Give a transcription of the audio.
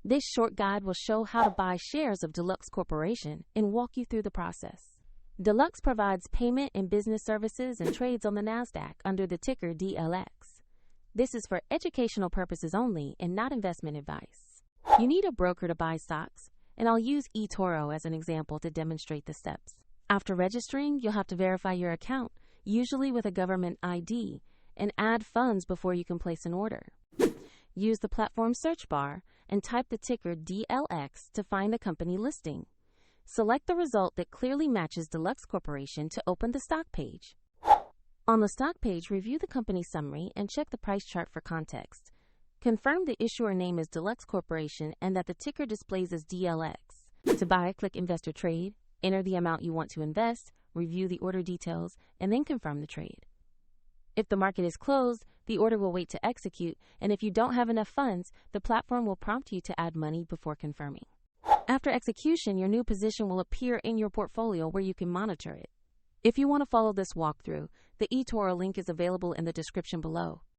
This short guide will show how to buy shares of Deluxe Corporation and walk you through the process. Deluxe provides payment and business services and trades on the NASDAQ under the ticker DLX. This is for educational purposes only and not investment advice. You need a broker to buy stocks, and I'll use eToro as an example to demonstrate the steps. After registering, you'll have to verify your account, usually with a government ID, and add funds before you can place an order. Use the platform search bar and type the ticker DLX to find the company listing. Select the result that clearly matches Deluxe Corporation to open the stock page. On the stock page, review the company summary and check the price chart for context. Confirm the issuer name is Deluxe Corporation and that the ticker displays as DLX. To buy, click Investor Trade, enter the amount you want to invest, review the order details, and then confirm the trade. If the market is closed, the order will wait to execute, and if you don't have enough funds, the platform will prompt you to add money before confirming. After execution, your new position will appear in your portfolio where you can monitor it. If you want to follow this walkthrough, the eToro link is available in the description below.